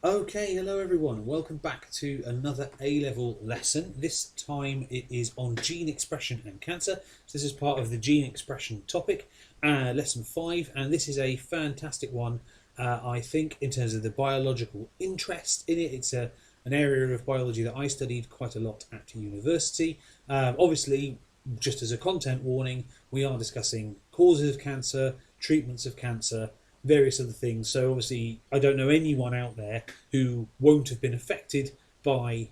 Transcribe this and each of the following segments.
Okay, hello everyone. Welcome back to another A-level lesson. This time it is on gene expression and cancer. So this is part of the gene expression topic, lesson 5, and this is a fantastic one, I think, in terms of the biological interest in it. It's an area of biology that I studied quite a lot at university. Obviously, just as a content warning, we are discussing causes of cancer, treatments of cancer, various other things. So obviously, I don't know anyone out there who won't have been affected by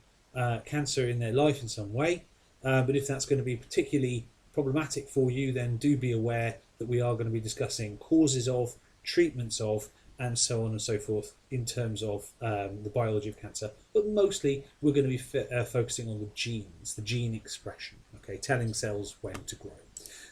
cancer in their life in some way. But if that's going to be particularly problematic for you, then do be aware that we are going to be discussing causes of, treatments of, and so on and so forth in terms of the biology of cancer. But mostly, we're going to be focusing on the genes, the gene expression, okay, telling cells when to grow.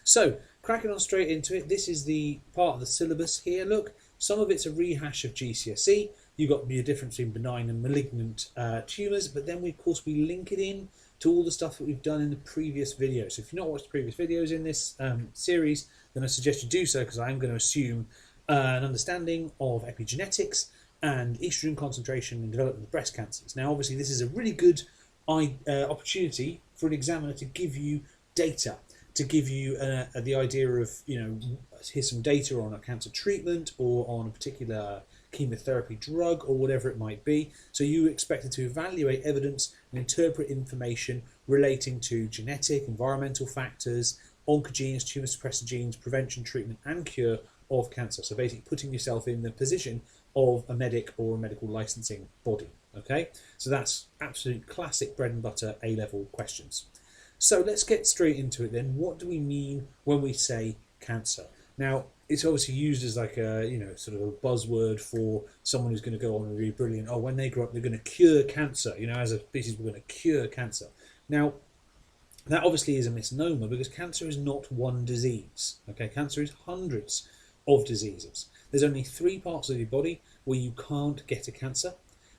So, cracking on straight into it, this is the part of the syllabus here. Look, some of it's a rehash of GCSE. You've got the difference between benign and malignant tumours, but then of course we link it in to all the stuff that we've done in the previous videos. So if you've not watched the previous videos in this series, then I suggest you do so, because I'm going to assume an understanding of epigenetics and estrogen concentration and development of breast cancers. Now, obviously, this is a really good opportunity for an examiner to give you data, to give you the idea of, here's some data on a cancer treatment or on a particular chemotherapy drug or whatever it might be. So you expected to evaluate evidence and interpret information relating to genetic, environmental factors, oncogenes, tumor suppressor genes, prevention, treatment and cure of cancer. So basically putting yourself in the position of a medic or a medical licensing body. Okay, so that's absolute classic bread and butter A-level questions. So let's get straight into it then. What do we mean when we say cancer? Now, it's obviously used as like a, sort of a buzzword for someone who's going to go on and be brilliant. Oh, when they grow up, they're going to cure cancer. As a species, we're going to cure cancer. Now, that obviously is a misnomer, because cancer is not one disease. Okay, cancer is hundreds of diseases. There's only 3 parts of your body where you can't get a cancer,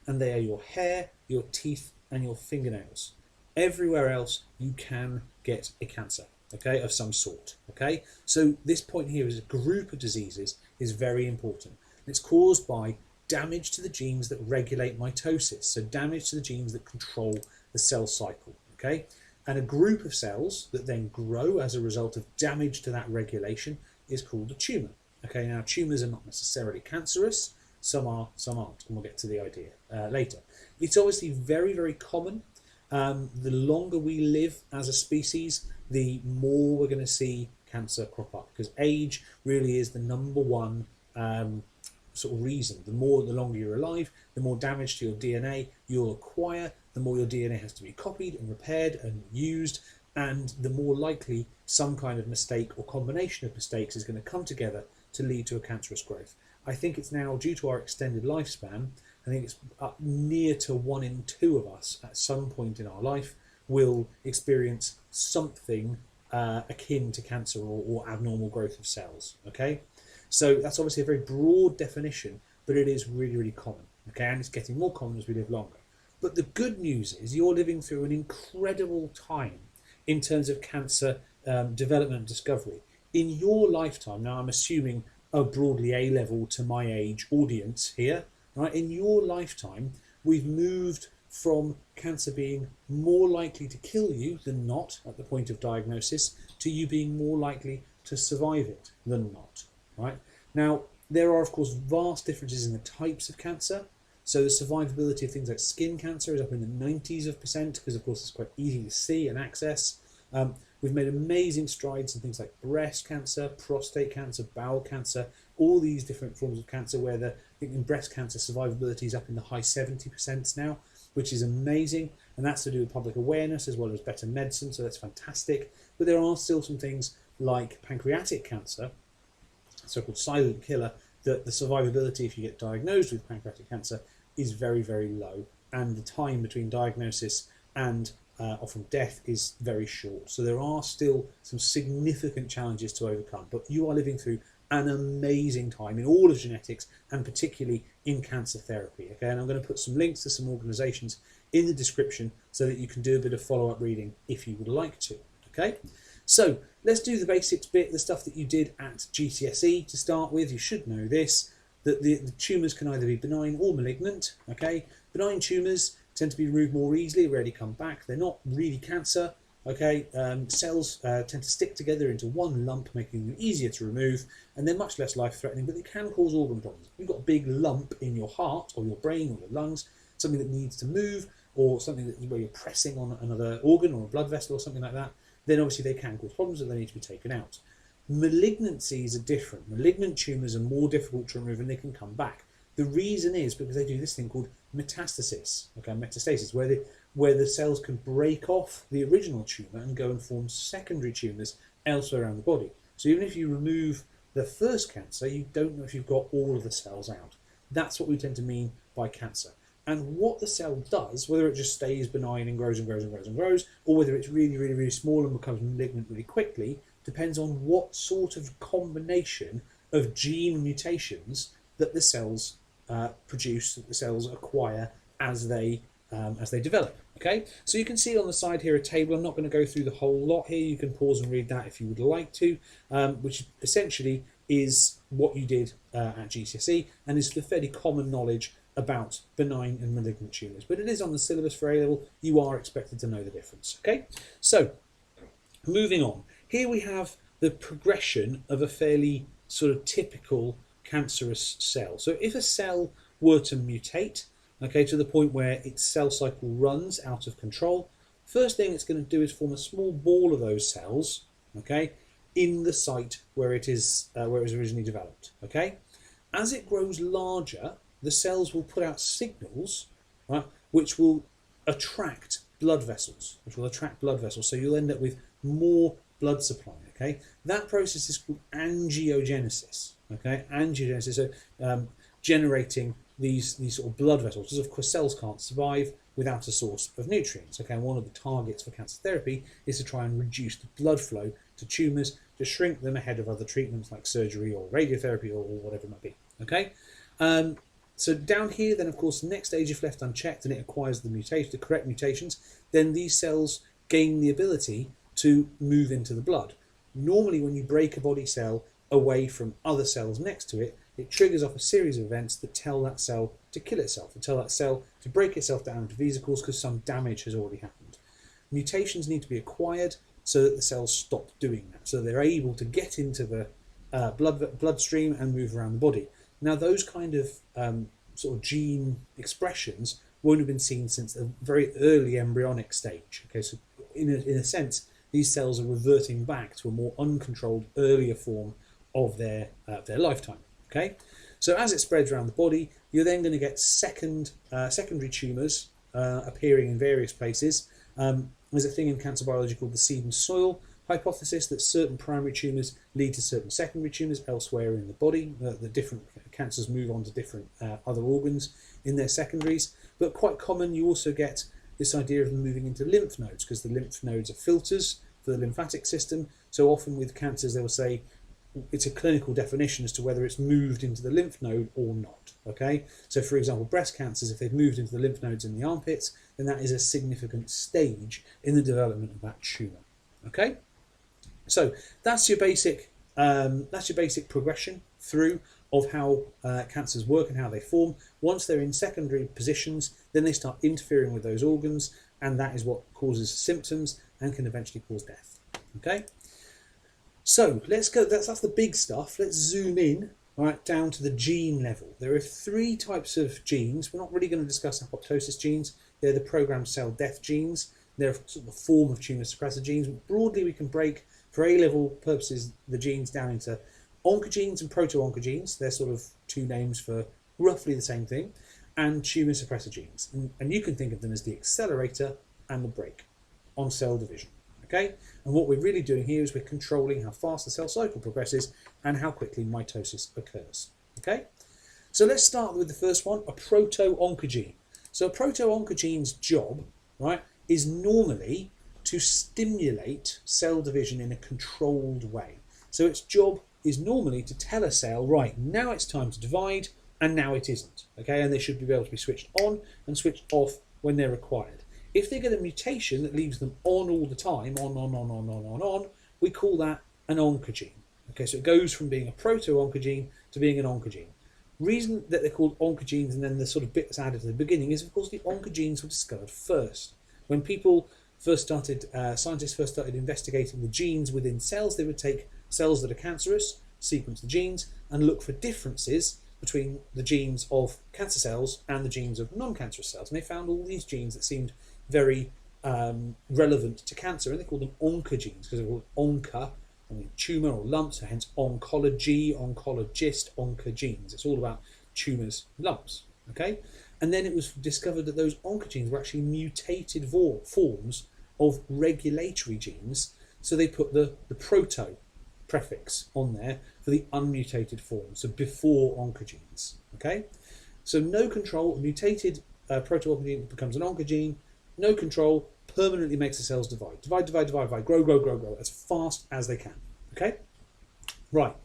and they are your hair, your teeth, and your fingernails. Everywhere else you can get a cancer, okay, of some sort. Okay, so this point here is a group of diseases is very important. It's caused by damage to the genes that regulate mitosis, so damage to the genes that control the cell cycle. Okay, and a group of cells that then grow as a result of damage to that regulation is called a tumour. Okay, now tumours are not necessarily cancerous. Some are, some aren't, and we'll get to the idea later. It's obviously very, very common. The longer we live as a species, the more we're going to see cancer crop up, because age really is the number one sort of reason. The longer you're alive, the more damage to your DNA you'll acquire, the more your DNA has to be copied and repaired and used, and the more likely some kind of mistake or combination of mistakes is going to come together to lead to a cancerous growth. I think it's now, due to our extended lifespan, I think it's near to 1 in 2 of us at some point in our life will experience something akin to cancer or abnormal growth of cells. Okay, so that's obviously a very broad definition, but it is really, really common. Okay, and it's getting more common as we live longer. But the good news is you're living through an incredible time in terms of cancer development and discovery. In your lifetime, now I'm assuming a broadly A-level to my age audience here, right? In your lifetime, we've moved from cancer being more likely to kill you than not at the point of diagnosis to you being more likely to survive it than not, right? Now, there are, of course, vast differences in the types of cancer. So the survivability of things like skin cancer is up in the 90s%, because, of course, it's quite easy to see and access. We've made amazing strides in things like breast cancer, prostate cancer, bowel cancer, all these different forms of cancer, where I think in breast cancer survivability is up in the high 70% now, which is amazing. And that's to do with public awareness as well as better medicine, so that's fantastic. But there are still some things like pancreatic cancer, so-called silent killer, that the survivability, if you get diagnosed with pancreatic cancer, is very, very low. And the time between diagnosis and often death is very short. So there are still some significant challenges to overcome, but you are living through an amazing time in all of genetics, and particularly in cancer therapy. Okay, and I'm going to put some links to some organisations in the description so that you can do a bit of follow-up reading if you would like to. Okay, so let's do the basics bit, the stuff that you did at GCSE to start with. You should know this. that the tumours can either be benign or malignant. Okay, benign tumours tend to be removed more easily, rarely come back. They're not really cancer. Okay, cells tend to stick together into one lump, making them easier to remove, and they're much less life-threatening, but they can cause organ problems. If you've got a big lump in your heart or your brain or your lungs, something that needs to move, or something where you're pressing on another organ or a blood vessel or something like that, then obviously they can cause problems and they need to be taken out. Malignancies are different. Malignant tumours are more difficult to remove and they can come back. The reason is because they do this thing called metastasis, okay, metastasis, where the cells can break off the original tumour and go and form secondary tumours elsewhere around the body. So even if you remove the first cancer, you don't know if you've got all of the cells out. That's what we tend to mean by cancer. And what the cell does, whether it just stays benign and grows and grows and grows and grows, or whether it's really, really, really small and becomes malignant really quickly, depends on what sort of combination of gene mutations that the cells produce, that the cells acquire as they develop. Okay, so you can see on the side here a table. I'm not going to go through the whole lot here. You can pause and read that if you would like to, which essentially is what you did at GCSE and is the fairly common knowledge about benign and malignant tumours. But it is on the syllabus for A-level. You are expected to know the difference. Okay, so moving on. Here we have the progression of a fairly sort of typical cancerous cell. So if a cell were to mutate, okay, to the point where its cell cycle runs out of control, first thing it's going to do is form a small ball of those cells, okay, in the site where it was originally developed. Okay, as it grows larger, the cells will put out signals, right, which will attract blood vessels. So you'll end up with more blood supply. Okay, that process is called angiogenesis. Okay, angiogenesis, so generating these sort of blood vessels, because of course cells can't survive without a source of nutrients. Okay, and one of the targets for cancer therapy is to try and reduce the blood flow to tumours, to shrink them ahead of other treatments like surgery or radiotherapy or whatever it might be. Okay, so down here, then of course, the next stage, if left unchecked and it acquires the correct mutations, then these cells gain the ability to move into the blood. Normally, when you break a body cell away from other cells next to it, it triggers off a series of events that tell that cell to kill itself, to tell that cell to break itself down into vesicles because some damage has already happened. Mutations need to be acquired so that the cells stop doing that, so they're able to get into the bloodstream and move around the body. Now, those kind of sort of gene expressions won't have been seen since a very early embryonic stage. Okay, so in a sense, these cells are reverting back to a more uncontrolled, earlier form of their lifetime. Okay, so as it spreads around the body, you're then going to get secondary tumours appearing in various places. There's a thing in cancer biology called the seed and soil hypothesis, that certain primary tumours lead to certain secondary tumours elsewhere in the body. The different cancers move on to different other organs in their secondaries. But quite common, you also get this idea of them moving into lymph nodes, because the lymph nodes are filters for the lymphatic system. So often with cancers, they will say it's a clinical definition as to whether it's moved into the lymph node or not. Okay, so for example, breast cancers, if they've moved into the lymph nodes in the armpits, then that is a significant stage in the development of that tumour. Okay, so that's your basic progression through of how cancers work and how they form. Once they're in secondary positions, then they start interfering with those organs, and that is what causes symptoms and can eventually cause death. Okay, so let's go. That's the big stuff. Let's zoom in, all right, down to the gene level. There are three types of genes. We're not really going to discuss apoptosis genes. They're the programmed cell death genes. They're sort of a form of tumor suppressor genes. Broadly, we can break, for A-level purposes, the genes down into oncogenes and proto-oncogenes. They're sort of two names for roughly the same thing. And tumor suppressor genes. And you can think of them as the accelerator and the brake on cell division. Okay? And what we're really doing here is we're controlling how fast the cell cycle progresses and how quickly mitosis occurs. Okay? So let's start with the first one, a proto-oncogene. So a proto-oncogene's job, right, is normally to stimulate cell division in a controlled way. So its job is normally to tell a cell, right, now it's time to divide, and now it isn't. Okay, and they should be able to be switched on and switched off when they're required. If they get a mutation that leaves them on all the time, on, we call that an oncogene. Okay, so it goes from being a proto-oncogene to being an oncogene. Reason that they're called oncogenes and then the sort of bit that's added at the beginning is, of course, the oncogenes were discovered first. When people first started, scientists first started investigating the genes within cells, they would take cells that are cancerous, sequence the genes, and look for differences between the genes of cancer cells and the genes of non-cancerous cells. And they found all these genes that seemed very relevant to cancer, and they called them oncogenes because they were called onca, I mean tumour or lumps, so hence oncology, oncologist, oncogenes. It's all about tumours, lumps. Okay, and then it was discovered that those oncogenes were actually mutated forms of regulatory genes, so they put the proto prefix on there for the unmutated form, so before oncogenes. Okay, so no control, a mutated proto-oncogene becomes an oncogene. No control permanently makes the cells divide, grow as fast as they can. Okay, right.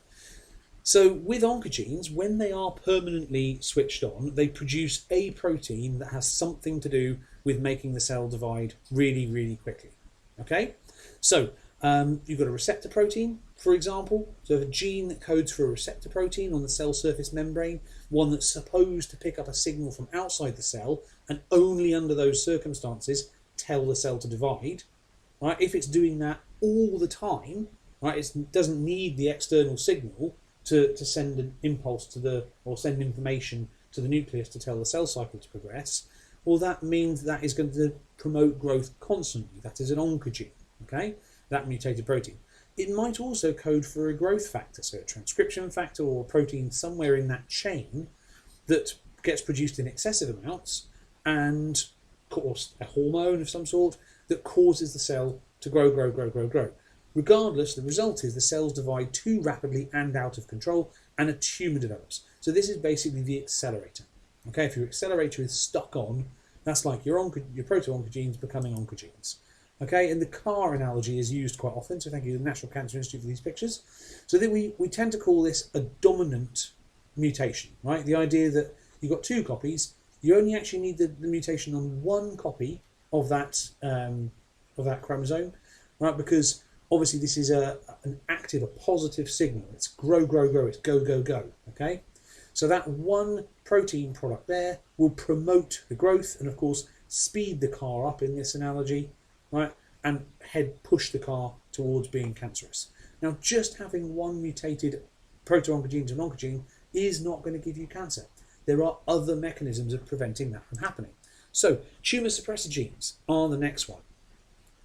So with oncogenes, when they are permanently switched on, they produce a protein that has something to do with making the cell divide really, really quickly. Okay, so you've got a receptor protein, for example. So a gene that codes for a receptor protein on the cell surface membrane, one that's supposed to pick up a signal from outside the cell and only under those circumstances tell the cell to divide. Right? If it's doing that all the time, right, it doesn't need the external signal to send an impulse to or send information to the nucleus to tell the cell cycle to progress. Well, that means that is going to promote growth constantly. That is an oncogene. Okay, that mutated protein. It might also code for a growth factor, so a transcription factor or a protein somewhere in that chain that gets produced in excessive amounts, and of course a hormone of some sort that causes the cell to grow. Regardless, the result is the cells divide too rapidly and out of control, and a tumour develops. So this is basically the accelerator. Okay, if your accelerator is stuck on, that's like your proto-oncogenes becoming oncogenes. Okay, and the car analogy is used quite often, so thank you to the National Cancer Institute for these pictures. So then we tend to call this a dominant mutation, right? The idea that you've got two copies, you only actually need the mutation on one copy of that chromosome, right? Because obviously this is an active, a positive signal. It's grow, it's go, okay? So that one protein product there will promote the growth and, of course, speed the car up in this analogy, right, and push the car towards being cancerous. Now, just having one mutated proto-oncogene to an oncogene is not going to give you cancer. There are other mechanisms of preventing that from happening. So, tumour suppressor genes are the next one.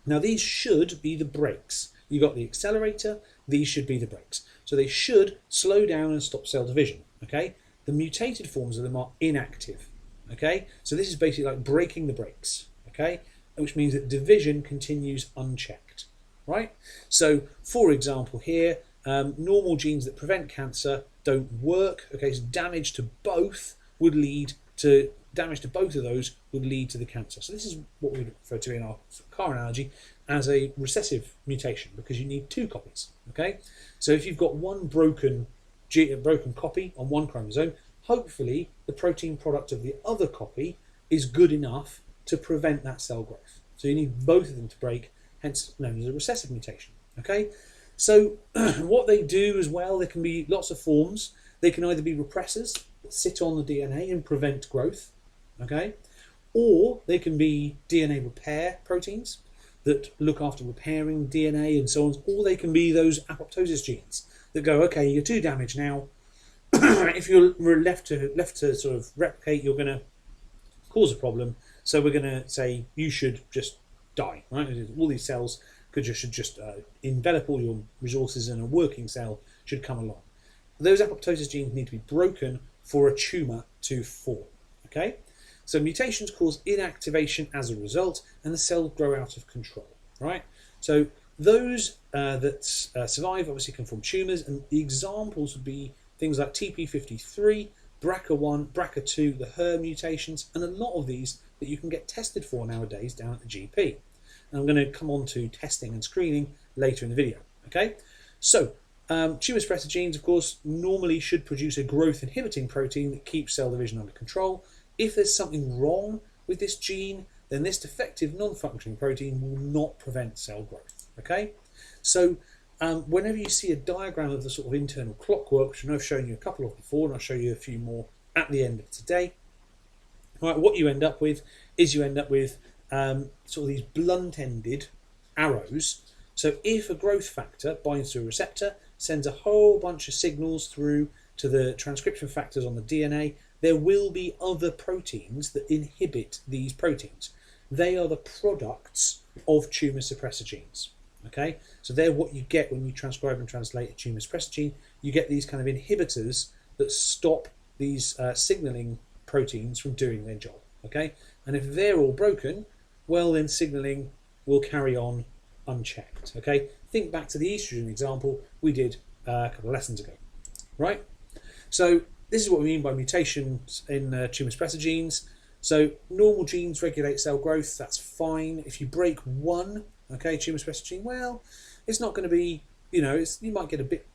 Now, these should be the brakes. You've got the accelerator, these should be the brakes. So they should slow down and stop cell division, okay? The mutated forms of them are inactive, okay? So this is basically like braking the brakes, okay? Which means that division continues unchecked, right? So, for example here, normal genes that prevent cancer don't work, okay? So damage to both of those would lead to the cancer. So this is what we refer to in our car analogy as a recessive mutation, because you need two copies, okay? So if you've got one broken copy on one chromosome, hopefully the protein product of the other copy is good enough to prevent that cell growth. So you need both of them to break, hence known as a recessive mutation, okay? So what they do as well, there can be lots of forms. They can either be repressors that sit on the DNA and prevent growth, okay? Or they can be DNA repair proteins that look after repairing DNA and so on. Or they can be those apoptosis genes that go, okay, you're too damaged now. If you're left to sort of replicate, you're going to cause a problem. So we're going to say you should just die, right? All these cells should just envelop all your resources, and a working cell should come along. Those apoptosis genes need to be broken for a tumour to form, okay? So mutations cause inactivation as a result, and the cells grow out of control, right? So those that survive obviously can form tumours, and the examples would be things like TP53, BRCA1, BRCA2, the HER mutations, and a lot of these that you can get tested for nowadays down at the GP. And I'm going to come on to testing and screening later in the video, okay? So tumour suppressor genes, of course, normally should produce a growth inhibiting protein that keeps cell division under control. If there's something wrong with this gene, then this defective non-functioning protein will not prevent cell growth, okay? So whenever you see a diagram of the sort of internal clockwork, which I know I've shown you a couple of before, and I'll show you a few more at the end of today, right, what you end up with is sort of these blunt-ended arrows. So if a growth factor binds to a receptor, sends a whole bunch of signals through to the transcription factors on the DNA, there will be other proteins that inhibit these proteins. They are the products of tumour suppressor genes. Okay, so they're what you get when you transcribe and translate a tumour suppressor gene. You get these kind of inhibitors that stop these signalling proteins from doing their job. Okay, and if they're all broken, well, then signalling will carry on unchecked. Okay, think back to the estrogen example we did a couple of lessons ago, right? So this is what we mean by mutations in tumour suppressor genes. So normal genes regulate cell growth, that's fine. If you break one, okay, tumour suppressor gene, well, it's not going to be, you might get a bit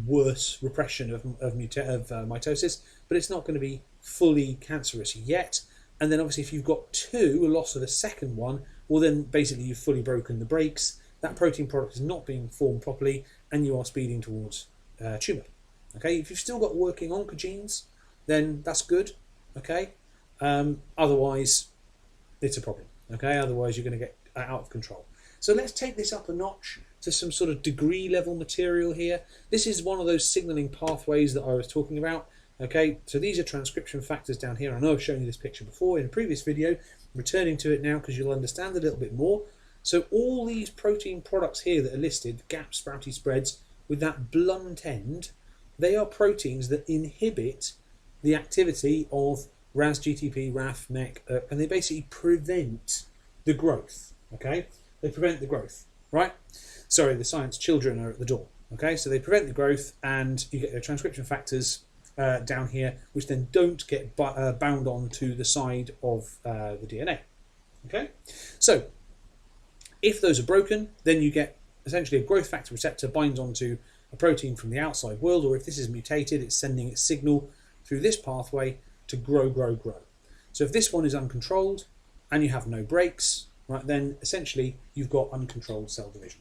worse repression of mitosis, but it's not going to be fully cancerous yet. And then obviously if you've got two, a loss of a second one, well then basically you've fully broken the brakes. That protein product is not being formed properly and you are speeding towards tumour. Okay, if you've still got working oncogenes, then that's good. Okay, otherwise it's a problem. Okay, otherwise you're going to get out of control. So let's take this up a notch to some sort of degree level material here. This is one of those signalling pathways that I was talking about. Okay, so these are transcription factors down here. I know I've shown you this picture before in a previous video. I'm returning to it now because you'll understand a little bit more. So all these protein products here that are listed, gaps, sprouty spreads, with that blunt end, they are proteins that inhibit the activity of RAS, GTP, RAF, MEK, and they basically prevent the growth. Okay, they prevent the growth, right? Sorry, the science children are at the door. Okay, so they prevent the growth, and you get the transcription factors down here, which then don't get bound onto the side of the DNA. Okay, so if those are broken, then you get essentially a growth factor receptor binds onto a protein from the outside world, or if this is mutated, it's sending its signal through this pathway to grow, grow, grow. So if this one is uncontrolled and you have no brakes, right, then essentially you've got uncontrolled cell division.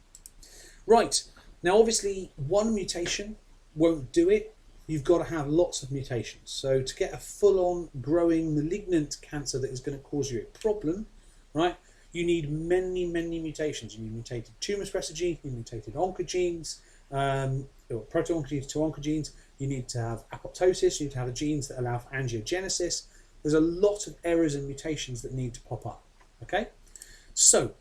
Right, now obviously one mutation won't do it. You've got to have lots of mutations. So to get a full-on growing malignant cancer that is going to cause you a problem, right, you need many, many mutations. You need mutated tumour suppressor genes, you need mutated oncogenes, or proto-oncogenes to oncogenes. You need to have apoptosis, you need to have the genes that allow for angiogenesis. There's a lot of errors and mutations that need to pop up. Okay, so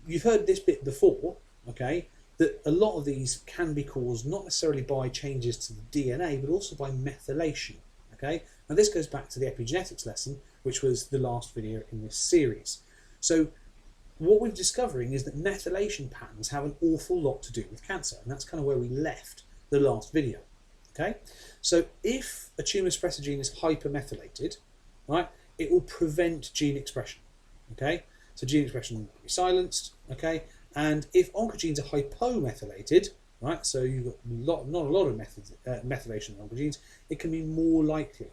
you've heard this bit before, okay, that a lot of these can be caused not necessarily by changes to the DNA, but also by methylation. Okay, now this goes back to the epigenetics lesson, which was the last video in this series. So what we're discovering is that methylation patterns have an awful lot to do with cancer, and that's kind of where we left the last video. Okay, so if a tumour suppressor gene is hypermethylated, right, it will prevent gene expression. Okay, so gene expression will be silenced. Okay, and if oncogenes are hypomethylated, right, so you've got not a lot of methylation in oncogenes, it can be more likely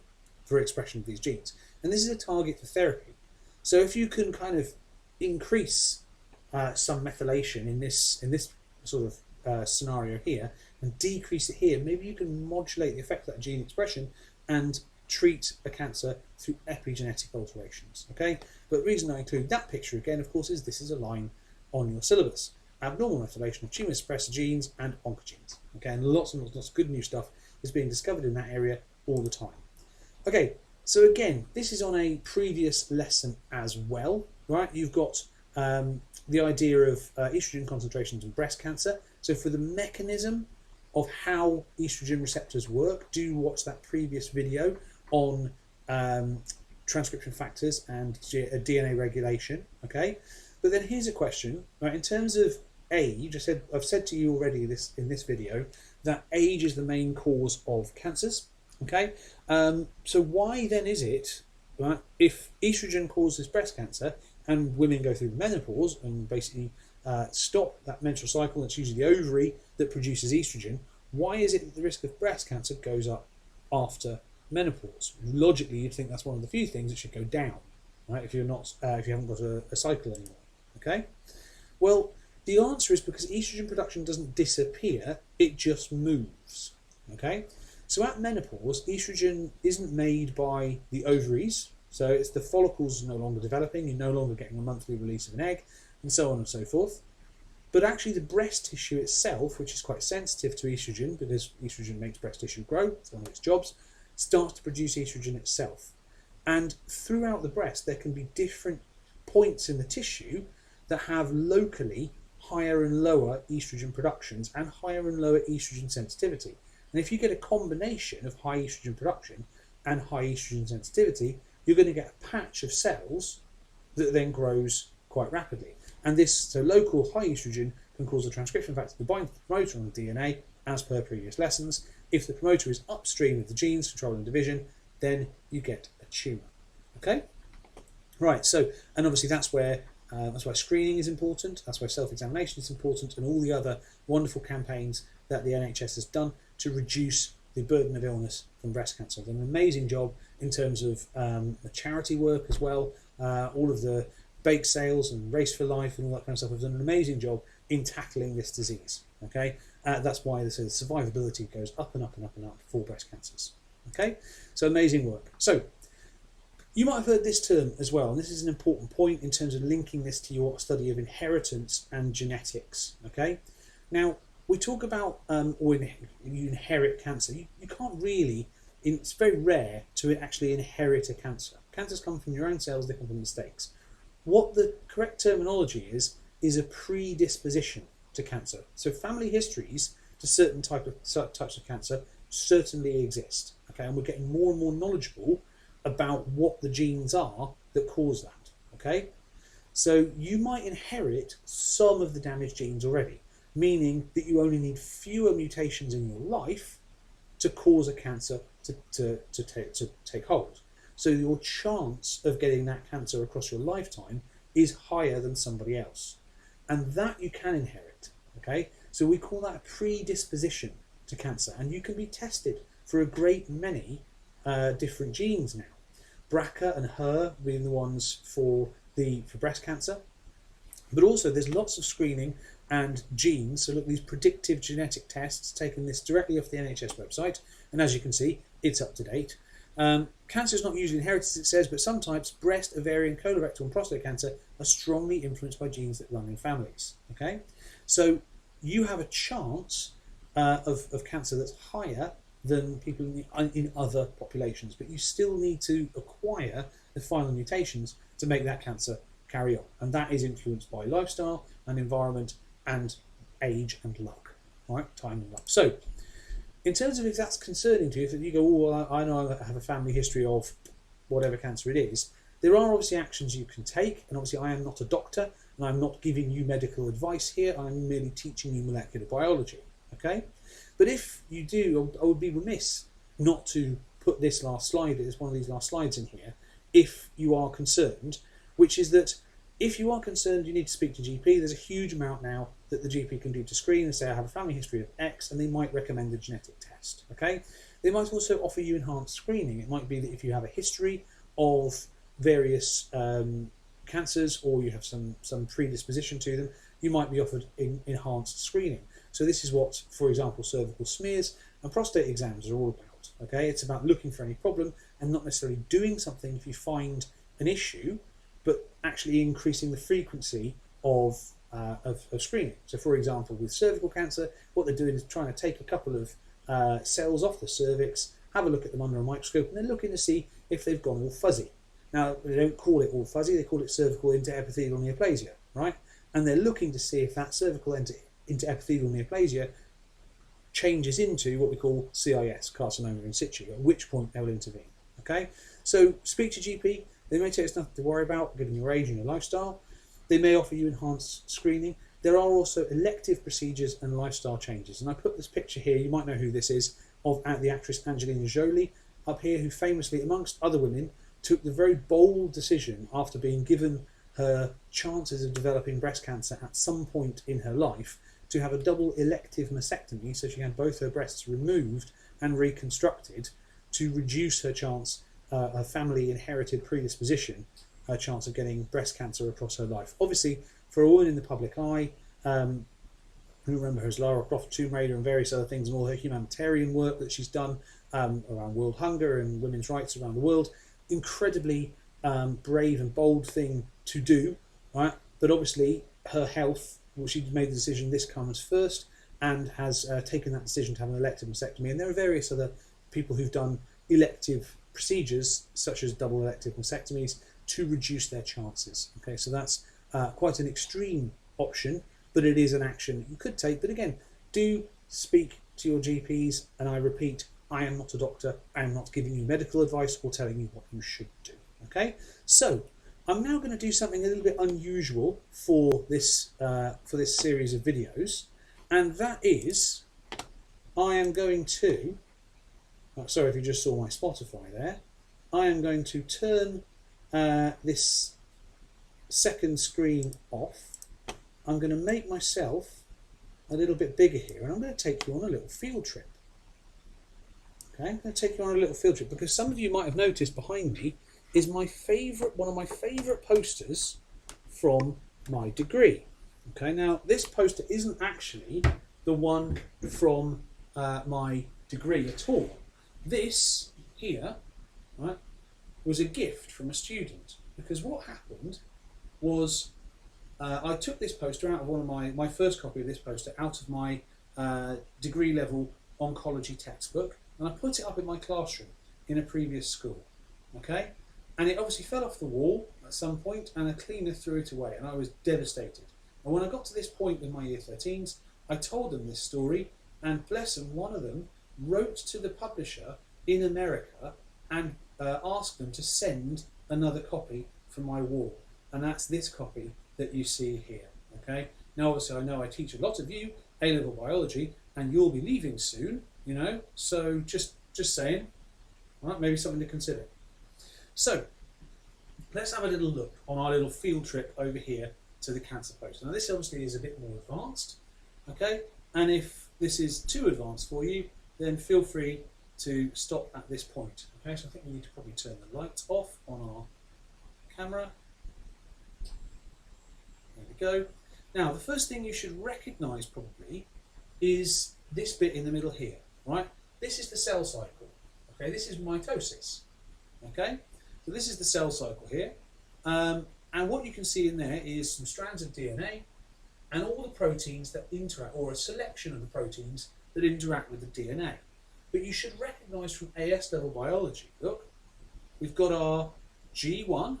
for expression of these genes. And this is a target for therapy. So if you can kind of increase some methylation in this sort of scenario here and decrease it here, maybe you can modulate the effect of that gene expression and treat a cancer through epigenetic alterations. Okay, but the reason I include that picture again, of course, is this is a line on your syllabus: abnormal methylation of tumour suppressor genes and oncogenes. Okay, and lots and lots of good new stuff is being discovered in that area all the time. Okay, so again, this is on a previous lesson as well, right? You've got the idea of estrogen concentrations in breast cancer. So for the mechanism of how estrogen receptors work, do watch that previous video on transcription factors and DNA regulation. Okay, but then here's a question, right? In terms of age, I've said to you already in this video that age is the main cause of cancers. Okay, so why then is it, right, if estrogen causes breast cancer and women go through the menopause and basically stop that menstrual cycle, that's usually the ovary that produces estrogen, why is it that the risk of breast cancer goes up after menopause? Logically, you'd think that's one of the few things that should go down, right, if you haven't got a cycle anymore. Okay, well, The answer is because estrogen production doesn't disappear, it just moves. Okay? So at menopause, estrogen isn't made by the ovaries, so it's the follicles no longer developing, you're no longer getting a monthly release of an egg, and so on and so forth. But actually the breast tissue itself, which is quite sensitive to estrogen, because estrogen makes breast tissue grow, it's one of its jobs, starts to produce estrogen itself. And throughout the breast, there can be different points in the tissue that have locally higher and lower estrogen productions and higher and lower estrogen sensitivity. And if you get a combination of high estrogen production and high estrogen sensitivity, you're going to get a patch of cells that then grows quite rapidly. And this, so local high estrogen can cause the transcription factor to bind to the promoter on the DNA, as per previous lessons. If the promoter is upstream of the genes controlling division, then you get a tumour. Okay? Right, so, and obviously that's why screening is important, that's why self-examination is important, and all the other wonderful campaigns that the NHS has done to reduce the burden of illness from breast cancer. They've done an amazing job in terms of the charity work as well. All of the bake sales and Race for Life and all that kind of stuff have done an amazing job in tackling this disease. Okay, that's why the survivability goes up and up and up and up for breast cancers. Okay, so amazing work. So you might have heard this term as well, and this is an important point in terms of linking this to your study of inheritance and genetics. Okay, now we talk about you inherit cancer. You can't really, it's very rare to actually inherit a cancer. Cancers come from your own cells, they come from mistakes. What the correct terminology is a predisposition to cancer. So family histories to certain types of cancer certainly exist. Okay, and we're getting more and more knowledgeable about what the genes are that cause that. Okay, so you might inherit some of the damaged genes already, meaning that you only need fewer mutations in your life to cause a cancer to take hold. So your chance of getting that cancer across your lifetime is higher than somebody else. And that you can inherit. Okay, so we call that a predisposition to cancer, and you can be tested for a great many different genes now. BRCA and HER being the ones for breast cancer, but also there's lots of screening and genes. So look, these predictive genetic tests, taking this directly off the NHS website, and as you can see, it's up to date. Cancer is not usually inherited, as it says, but some types, breast, ovarian, colorectal and prostate cancer, are strongly influenced by genes that run in families. Okay, so you have a chance of cancer that's higher than people in other populations, but you still need to acquire the final mutations to make that cancer carry on, and that is influenced by lifestyle and environment and age and luck. All right, time and luck. So in terms of if that's concerning to you, if you go, oh, well, I know I have a family history of whatever cancer it is, there are obviously actions you can take, and obviously I am not a doctor, and I'm not giving you medical advice here, I'm merely teaching you molecular biology, okay? But if you do, I would be remiss not to put this last slide, it's one of these last slides in here, if you are concerned, which is that if you are concerned, you need to speak to GP. There's a huge amount now that the GP can do to screen and say, I have a family history of X, and they might recommend a genetic test, okay? They might also offer you enhanced screening. It might be that if you have a history of various cancers, or you have some predisposition to them, you might be offered enhanced screening. So this is what, for example, cervical smears and prostate exams are all about, okay? It's about looking for any problem and not necessarily doing something if you find an issue, but actually increasing the frequency of screening. So for example, with cervical cancer, what they're doing is trying to take a couple of cells off the cervix, have a look at them under a microscope, and they're looking to see if they've gone all fuzzy. Now, they don't call it all fuzzy, they call it cervical interepithelial neoplasia, right? And they're looking to see if that cervical interepithelial neoplasia changes into what we call CIS, carcinoma in situ, at which point they'll intervene, okay? So speak to GP. They may tell you it's nothing to worry about given your age and your lifestyle. They may offer you enhanced screening. There are also elective procedures and lifestyle changes. And I put this picture here, you might know who this is, of the actress Angelina Jolie up here, who famously, amongst other women, took the very bold decision after being given her chances of developing breast cancer at some point in her life to have a double elective mastectomy, so she had both her breasts removed and reconstructed to reduce her chance, her family inherited predisposition, her chance of getting breast cancer across her life. Obviously, for a woman in the public eye, who remember her as Lara Croft, Tomb Raider, and various other things, and all her humanitarian work that she's done around world hunger and women's rights around the world. Incredibly brave and bold thing to do, right? But obviously her health, well, she made the decision this comes first, and has taken that decision to have an elective mastectomy. And there are various other people who've done elective procedures, such as double elective mastectomies, to reduce their chances. Okay, so that's quite an extreme option, but it is an action that you could take. But again, do speak to your GPs, and I repeat, I am not a doctor. I am not giving you medical advice or telling you what you should do. Okay, so I'm now going to do something a little bit unusual for this series of videos, and that is I am going to, sorry if you just saw my Spotify there, I am going to turn this second screen off. I'm going to make myself a little bit bigger here, and I'm going to take you on a little field trip. Okay, I'm going to take you on a little field trip because some of you might have noticed behind me is one of my favourite posters from my degree. Okay, now this poster isn't actually the one from my degree at all. This here, right, was a gift from a student, because what happened was I took this poster out of one of my first copy of this poster out of my degree level oncology textbook, and I put it up in my classroom in a previous school. Okay, and it obviously fell off the wall at some point, and a cleaner threw it away, and I was devastated. And when I got to this point with my year 13s, I told them this story, and bless them, one of them wrote to the publisher in America and asked them to send another copy from my wall, and that's this copy that you see here. Okay, now obviously I know I teach a lot of you A-level biology, and you'll be leaving soon, you know, so just saying, right, maybe something to consider. So let's have a little look on our little field trip over here to the cancer poster. Now this obviously is a bit more advanced, okay, and if this is too advanced for you, then feel free to stop at this point. Okay, so I think we need to probably turn the lights off on our camera. There we go. Now the first thing you should recognise probably is this bit in the middle here, right? This is the cell cycle. Okay, this is mitosis. Okay, so this is the cell cycle here, and what you can see in there is some strands of DNA and all the proteins that interact, or a selection of the proteins that interact with the DNA. But you should recognise from AS level biology, look, we've got our G1,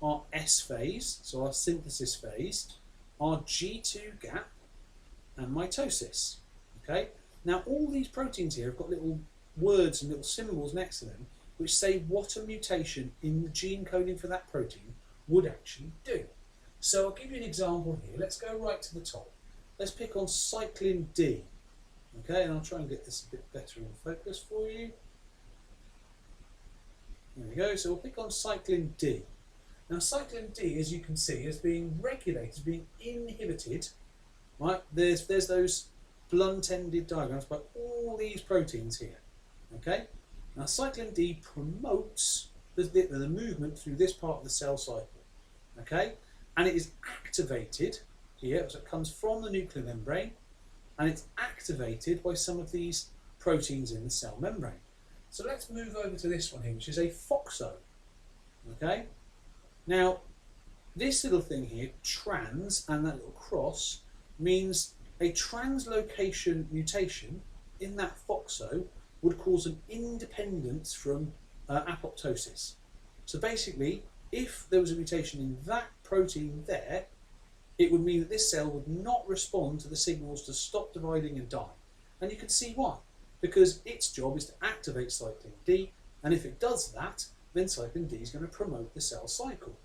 our S phase, so our synthesis phase, our G2 gap, and mitosis. Okay, now all these proteins here have got little words and little symbols next to them which say what a mutation in the gene coding for that protein would actually do. So I'll give you an example here. Let's go right to the top. Let's pick on cyclin D. Okay, and I'll try and get this a bit better in focus for you. There we go. So we'll pick on cyclin D. Now cyclin D, as you can see, is being regulated, being inhibited. Right? There's those blunt-ended diagrams by all these proteins here. Okay. Now cyclin D promotes the movement through this part of the cell cycle. Okay, and it is activated here, so it comes from the nuclear membrane, and it's activated by some of these proteins in the cell membrane. So let's move over to this one here, which is a FOXO. Okay, now this little thing here, trans, and that little cross, means a translocation mutation in that FOXO would cause an independence from apoptosis. So basically, if there was a mutation in that protein there, it would mean that this cell would not respond to the signals to stop dividing and die. And you can see why. Because its job is to activate cyclin D, and if it does that, then cyclin D is going to promote the cell cycle.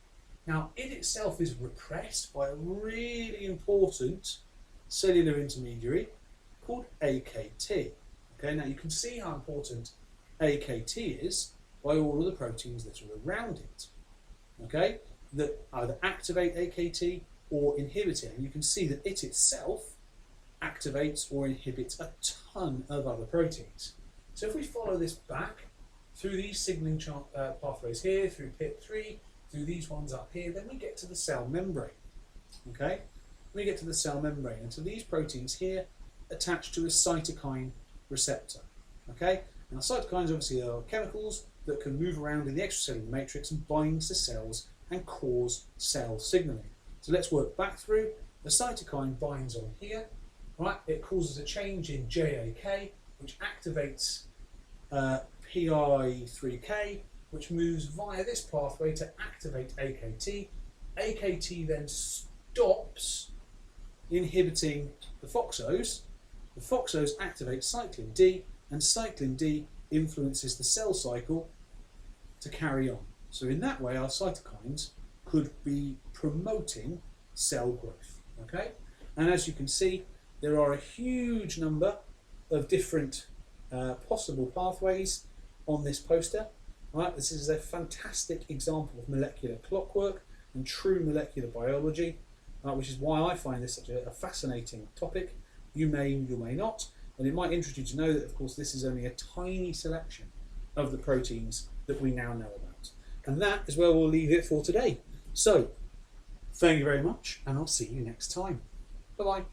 Now, it itself is repressed by a really important cellular intermediary called AKT. Okay, now you can see how important AKT is by all of the proteins that are around it. Okay, that either activate AKT or inhibit it, and you can see that it itself activates or inhibits a ton of other proteins. So if we follow this back through these signaling pathways here, through PIP3, through these ones up here, then we get to the cell membrane. Okay, we get to the cell membrane. And so these proteins here attach to a cytokine receptor. Okay? Now cytokines obviously are chemicals that can move around in the extracellular matrix and bind to cells and cause cell signaling. So let's work back through. The cytokine binds on here, right? It causes a change in JAK, which activates PI3K, which moves via this pathway to activate AKT. AKT then stops inhibiting the FOXOs. The FOXOs activate cyclin D, and cyclin D influences the cell cycle to carry on. So in that way, our cytokines could be promoting cell growth. Okay, and as you can see, there are a huge number of different possible pathways on this poster. Right, this is a fantastic example of molecular clockwork and true molecular biology, which is why I find this such a fascinating topic. You may not, and it might interest you to know that, of course, this is only a tiny selection of the proteins that we now know about. And that is where we'll leave it for today. So, thank you very much, and I'll see you next time. Bye-bye.